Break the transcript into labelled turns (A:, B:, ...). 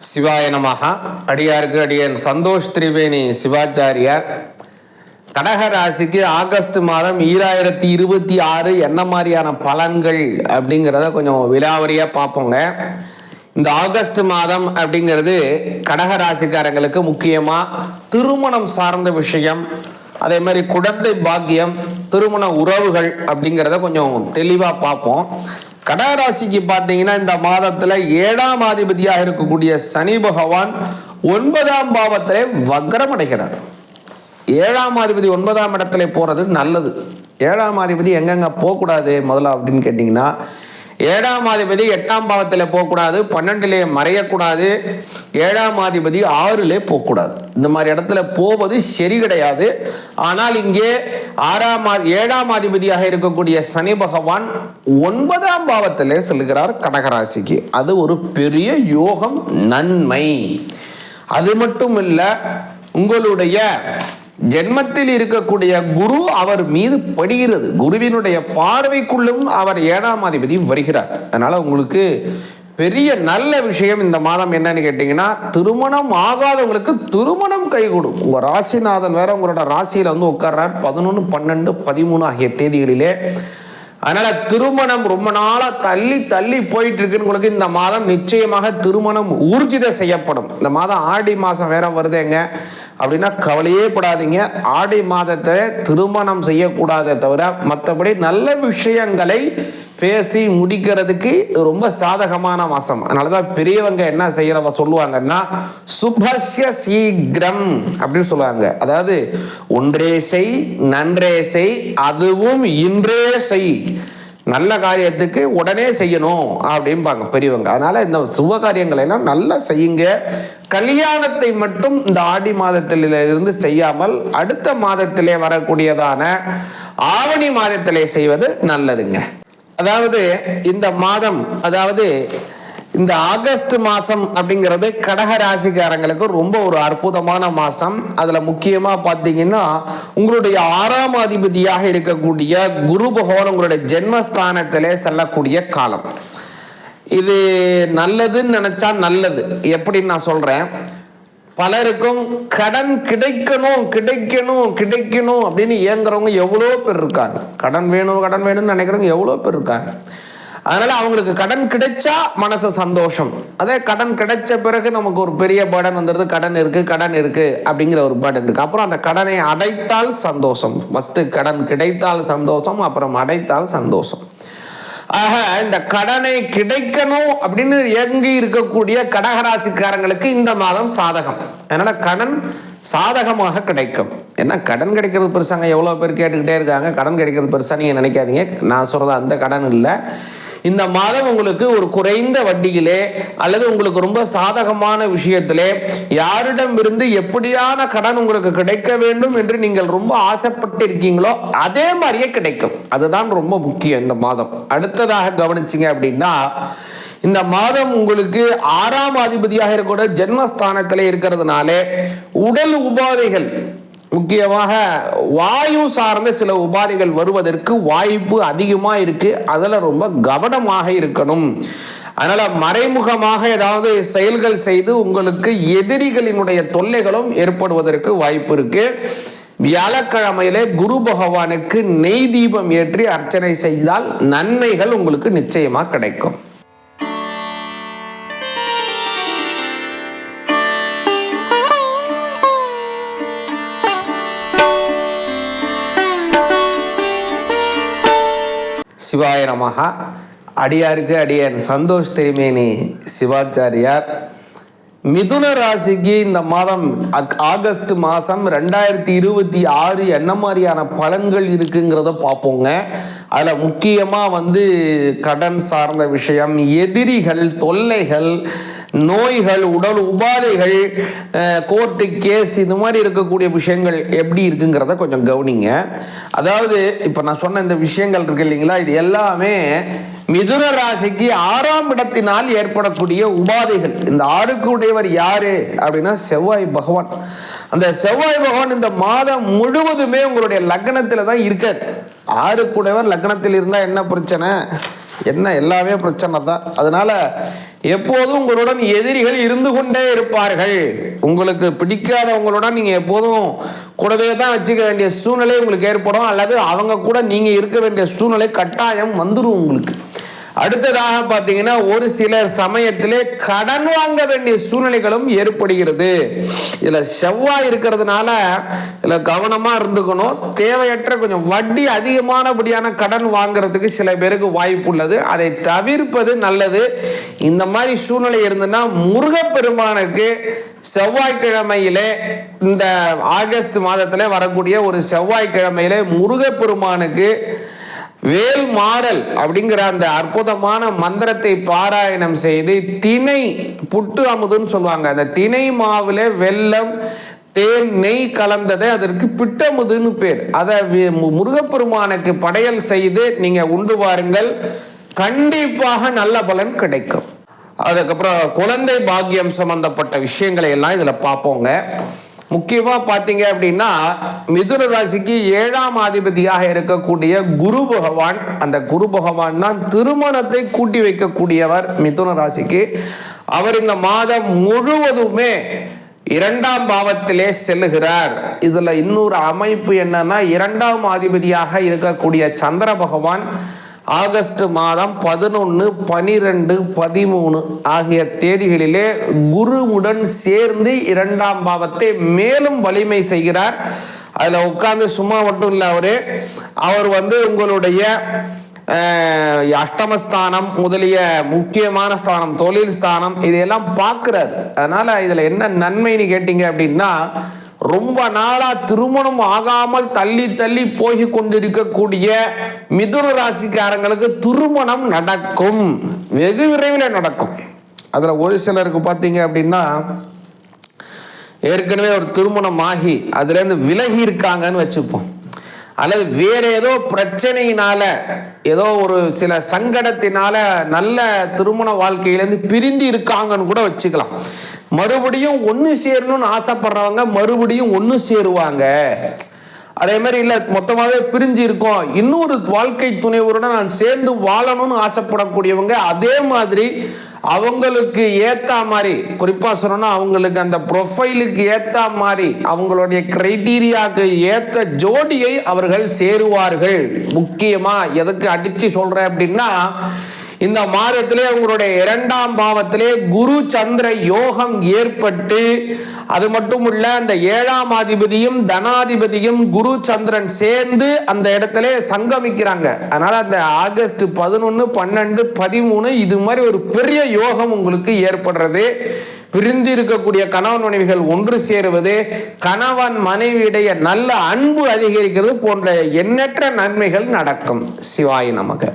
A: சிவாய நமஹ. அடியாருக்கு அடியன் சந்தோஷ் திரிவேணி சிவாச்சாரியார். கடகராசிக்கு ஆகஸ்ட் மாதம் 2026 என்ன மாதிரியான பலன்கள் அப்படிங்கிறத கொஞ்சம் விலாவரியாக பார்ப்போங்க. இந்த ஆகஸ்ட் மாதம் அப்படிங்கிறது கடகராசிக்காரங்களுக்கு முக்கியமாக திருமணம் சார்ந்த விஷயம், அதே மாதிரி குழந்தை பாக்கியம், திருமண உறவுகள் அப்படிங்கிறத கொஞ்சம் தெளிவாக பார்ப்போம். கடகராசிக்கு பார்த்தீங்கன்னா இந்த மாதத்தில் 7ஆம் அதிபதியாக இருக்கக்கூடிய சனி பகவான் 9ஆம் பாவத்திலே வக்ரம் அடைகிறார். 7ஆம் அதிபதி 9ஆம் இடத்துல போகிறது நல்லது. 7ஆம் அதிபதி எங்கெங்க போகக்கூடாது முதல்ல அப்படின்னு கேட்டிங்கன்னா, 7ஆம் அதிபதி 8ஆம் பாவத்தில் போகக்கூடாது, 12லே மறையக்கூடாது, 7ஆம் அதிபதி 6லே போகக்கூடாது. இந்த மாதிரி இடத்துல போவது சரி கிடையாது. ஆனால் இங்கே 7ஆம் அதிபதியாக இருக்கக்கூடிய சனி பகவான் 9ஆம் பாவத்திலே செல்கிறார் கடகராசிக்கு. அது ஒரு பெரிய யோகம், நன்மை. அது மட்டும் இல்லை, உங்களுடைய ஜென்மத்தில் இருக்கக்கூடிய குரு அவர் மீது படுகிறது. குருவினுடைய பார்வைக்குள்ளும் அவர் 7ஆம் அதிபதி வருகிறார். அதனால உங்களுக்கு பெரிய நல்ல விஷயம் இந்த மாதம் என்னன்னு கேட்டீங்கன்னா, திருமணம் ஆகாதவங்களுக்கு திருமணம் கைகூடும். உங்க ராசிநாதன் வேற உங்களோட ராசியில வந்து உட்கார்றார் 11, 12, 13 ஆகிய தேதிகளிலே. அதனால திருமணம் ரொம்ப நாளா தள்ளி போயிட்டு இருக்குன்னு உங்களுக்கு இந்த மாதம் நிச்சயமாக திருமணம் ஊர்ஜிதம் செய்யப்படும். இந்த மாதம் ஆடி மாதம் வேற வருதுங்க அப்படின்னா கவலையே படாதீங்க. ஆடி மாதத்தை திருமணம் செய்யக்கூடாதே தவிர மற்றபடி நல்ல விஷயங்களை பேசி முடிக்கிறதுக்கு ரொம்ப சாதகமான மாசம். அதனாலதான் பெரியவங்க என்ன செய்யறவ சொல்லுவாங்கன்னா, சுபஸ்ய சீக்கிரம் அப்படின்னு சொல்லுவாங்க. அதாவது ஒன்றே செய், நன்றே செய், அதுவும் இன்றே செய். நல்ல காரியத்துக்கு உடனே செய்யணும் அப்படின்பாங்க பெரியவங்க. அதனால இந்த சுப காரியங்களை எல்லாம் நல்லா செய்யுங்க. கல்யாணத்தை மட்டும் இந்த ஆடி மாதத்திலிருந்து செய்யாமல் அடுத்த மாதத்திலே வரக்கூடியதான ஆவணி மாதத்திலே செய்வது நல்லதுங்க. அதாவது இந்த மாதம், அதாவது இந்த ஆகஸ்ட் மாதம் அப்படிங்கிறது கடகராசிக்காரங்களுக்கு ரொம்ப ஒரு அற்புதமான மாதம். அதில் முக்கியமாக பார்த்தீங்கன்னா, உங்களுடைய 6ஆம் அதிபதியாக இருக்கக்கூடிய குரு பகவான் உங்களுடைய ஜென்மஸ்தானத்திலே செல்லக்கூடிய காலம். இது நல்லதுன்னு நினைச்சா நல்லது. எப்படின்னு நான் சொல்றேன். பலருக்கும் கடன் கிடைக்கணும் அப்படின்னு ஏங்குறவங்க எவ்வளோ பேர் இருக்காங்க. கடன் வேணும்னு நினைக்கிறவங்க எவ்வளோ பேர் இருக்காங்க. அதனால அவங்களுக்கு கடன் கிடைச்சா மனசு சந்தோஷம். அதே கடன் கிடைச்ச பிறகு நமக்கு ஒரு பெரிய பேர்டன் வந்துடுது. கடன் இருக்கு அப்படிங்கிற ஒரு பேர்டன் இருக்கு. அப்புறம் அந்த கடனை அடைத்தால் சந்தோஷம். ஃபர்ஸ்ட் கடன் கிடைத்தால் சந்தோஷம், அப்புறம் அடைத்தால் சந்தோஷம். ஆக இந்த கடனை கிடைக்கணும் அப்படின்னு எங்கி இருக்கக்கூடிய கடகராசிக்காரங்களுக்கு இந்த மாதம் சாதகம். அதனால கடன் சாதகமாக கிடைக்கும். ஏன்னா கடன் கிடைக்கிறது பெருசாங்க, எவ்வளோ பேர் கேட்டுக்கிட்டே இருக்காங்க. கடன் கிடைக்கிறது பெருசா நீங்கள் நினைக்காதீங்க. நான் சொல்றது அந்த கடன் இல்லை. இந்த மாதம் உங்களுக்கு ஒரு குறைந்த வட்டியிலே அல்லது உங்களுக்கு ரொம்ப சாதகமான விஷயத்திலே யாரிடம் இருந்து எப்படியான கடன் உங்களுக்கு கிடைக்க வேண்டும் என்று நீங்கள் ரொம்ப ஆசைப்பட்டு இருக்கீங்களோ அதே மாதிரியே கிடைக்கும். அதுதான் ரொம்ப முக்கியம் இந்த மாதம். அடுத்ததாக கவனிச்சிங்க அப்படின்னா, இந்த மாதம் உங்களுக்கு 6ஆம் அதிபதியாக இருக்கக்கூடிய ஜென்மஸ்தானத்திலே இருக்கிறதுனாலே உடல் உபாதைகள், முக்கியமாக வாயு சார்ந்த சில உபாதைகள் வருவதற்கு வாய்ப்பு அதிகமாக இருக்கு. அதில் ரொம்ப கவனமாக இருக்கணும். அதனால மறைமுகமாக ஏதாவது செயல்கள் செய்து உங்களுக்கு எதிரிகளினுடைய தொல்லைகளும் ஏற்படுவதற்கு வாய்ப்பு இருக்கு. வியாழக்கிழமையிலே குரு பகவானுக்கு நெய் தீபம் ஏற்றி அர்ச்சனை செய்தால் நன்மைகள் உங்களுக்கு நிச்சயமாக கிடைக்கும். சிவாய நமஹ. அடியாருக்கு அடியன் சந்தோஷ் திரிவேணி சிவாச்சாரியார். மிதுன ராசிக்கு இந்த மாதம் ஆகஸ்ட் மாதம் 2026 என்ன மாதிரியான பலன்கள் இருக்குங்கிறத பார்ப்போங்க. அதில் முக்கியமாக கடன் சார்ந்த விஷயம், எதிரிகள், தொல்லைகள், நோய்கள், உடல் உபாதைகள், கோர்ட்டு கேஸ், இது மாதிரி இருக்கக்கூடிய விஷயங்கள் எப்படி இருக்குங்கிறத கொஞ்சம் கவனிங்க. அதாவது இப்போ நான் சொன்ன இந்த விஷயங்கள் இருக்கு இல்லைங்களா, இது எல்லாமே மிதுன ராசிக்கு 6ஆம் இடத்தினால் ஏற்படக்கூடிய உபாதைகள். இந்த 6க்கு உடையவர் யாரு அப்படின்னா செவ்வாய் பகவான். அந்த செவ்வாய் பகவான் இந்த மாதம் முழுவதுமே உங்களுடைய லக்னத்தில் தான் இருக்கார். 6க்கு உடையவர் லக்னத்தில் இருந்தால் என்ன பிரச்சனை? என்ன எல்லாமே பிரச்சனை தான். அதனால எப்போதும் உங்களுடன் எதிரிகள் இருந்து கொண்டே இருப்பார்கள். உங்களுக்கு பிடிக்காதவங்களுடன் நீங்க எப்போதும் கூடவே தான் வச்சுக்க வேண்டிய சூழ்நிலை உங்களுக்கு ஏற்படும், அல்லது அவங்க கூட நீங்க இருக்க வேண்டிய சூழ்நிலை கட்டாயம் வந்துடும் உங்களுக்கு. அடுத்ததாக பார்த்தீங்கன்னா, ஒரு சிலர் சமயத்திலே கடன் வாங்க வேண்டிய சூழ்நிலைகளும் ஏற்படுகிறது. இதுல செவ்வாய் இருக்கிறதுனால இதுல கவனமா இருந்துக்கணும். தேவையற்ற கொஞ்சம் வட்டி அதிகமானபடியான கடன் வாங்குறதுக்கு சில பேருக்கு வாய்ப்பு உள்ளது. அதை தவிர்ப்பது நல்லது. இந்த மாதிரி சூழ்நிலை இருந்ததுன்னா முருகப்பெருமானுக்கு செவ்வாய்க்கிழமையிலே, இந்த ஆகஸ்ட் மாதத்திலே வரக்கூடிய ஒரு செவ்வாய்க்கிழமையிலே முருகப்பெருமானுக்கு வேல் மாறல் அப்படிங்கிற அந்த அற்புதமான மந்திரத்தை பாராயணம் செய்து, திணை புட்டு அமுதுன்னு சொல்லுவாங்க, அந்த திணை மாவுல வெல்லம் தேன் நெய் கலந்ததை அதற்கு பிட்டமுதுன்னு பேர். அதை முருகப்பெருமானுக்கு படையல் செய்து நீங்க உண்டு வாருங்கள், கண்டிப்பாக நல்ல பலன் கிடைக்கும். அதுக்கப்புறம் குழந்தை பாக்கியம் சம்பந்தப்பட்ட விஷயங்களை எல்லாம் இதுல பார்ப்போங்க. முக்கியமா பாத்தீங்க அப்படின்னா, மிதுன ராசிக்கு 7ஆம் அதிபதியாக இருக்கக்கூடிய குரு பகவான், அந்த குரு பகவான் தான் திருமணத்தை கூட்டி வைக்கக்கூடியவர் மிதுன ராசிக்கு. அவர் இந்த மாதம் முழுவதுமே 2ஆம் பாவத்திலே செல்லுகிறார். இதுல இன்னொரு அமைப்பு என்னன்னா, 2ஆம் அதிபதியாக இருக்கக்கூடிய சந்திர பகவான் ஆகஸ்ட் மாதம் 11, 12, 13 ஆகிய தேதிகளிலே குருவுடன் சேர்ந்து 2ஆம் பாவத்தை மேலும் வலிமை செய்கிறார். அதுல உட்கார்ந்து சும்மா மட்டும் இல்லை, அவர் உங்களுடைய அஷ்டமஸ்தானம் முதலிய முக்கியமான ஸ்தானம், தொழில் ஸ்தானம், இதையெல்லாம் பார்க்கிறார். அதனால இதுல என்ன நன்மைன்னு கேட்டீங்க அப்படின்னா, ரொம்ப நாளா திருமணம் ஆகாமல் தள்ளி தள்ளி போய் கொண்டிருக்கக்கூடிய மிதுன ராசிக்காரங்களுக்கு திருமணம் நடக்கும், வெகு விரைவில் நடக்கும். அதுல ஒரு சிலருக்கு பார்த்தீங்க அப்படின்னா, ஏற்கனவே ஒரு திருமணம் ஆகி அதுல இருந்து விலகி இருக்காங்கன்னு வச்சுப்போம், அல்லது வேற ஏதோ பிரச்சனையினால, ஏதோ ஒரு சில சங்கடத்தினால நல்ல திருமண வாழ்க்கையிலேருந்து பிரிந்து இருக்காங்கன்னு கூட வச்சுக்கலாம். மறுபடியும் ஒன்று சேரணும்னு ஆசைப்படுறவங்க மறுபடியும் ஒன்று சேருவாங்க. அதே மாதிரி இல்லை, மொத்தமாகவே பிரிஞ்சு இருக்கோம், இன்னொரு வாழ்க்கை துணைவருடன் நான் சேர்ந்து வாழணும்னு ஆசைப்படக்கூடியவங்க அதே மாதிரி அவங்களுக்கு ஏற்ற மாதிரி, குறிப்பாக சொல்லணும்னா அவங்களுக்கு அந்த ப்ரொஃபைலுக்கு ஏற்ற மாதிரி, அவங்களுடைய கிரைட்டீரியாவுக்கு ஏற்ற ஜோடியை அவர்கள் சேருவார்கள். முக்கியமாக எதுக்கு அடித்து சொல்கிறேன் அப்படின்னா, இந்த மாதத்திலே உங்களுடைய 2ஆம் பாவத்திலே குரு சந்திர யோகம் ஏற்பட்டு, அது மட்டும் இல்ல அந்த 7ஆம் அதிபதியும் தனாதிபதியும் குரு சந்திரன் சேர்ந்து அந்த இடத்துல சங்கமிக்கிறாங்க. அதனால அந்த ஆகஸ்ட் 11, 12, 13 இது மாதிரி ஒரு பெரிய யோகம் உங்களுக்கு ஏற்படுறது. பிரிந்து இருக்கக்கூடிய கணவன் மனைவிகள் ஒன்று சேருவது, கணவன் மனைவியுடைய நல்ல அன்பு அதிகரிக்கிறது போன்ற எண்ணற்ற நன்மைகள் நடக்கும். சிவாய நமக.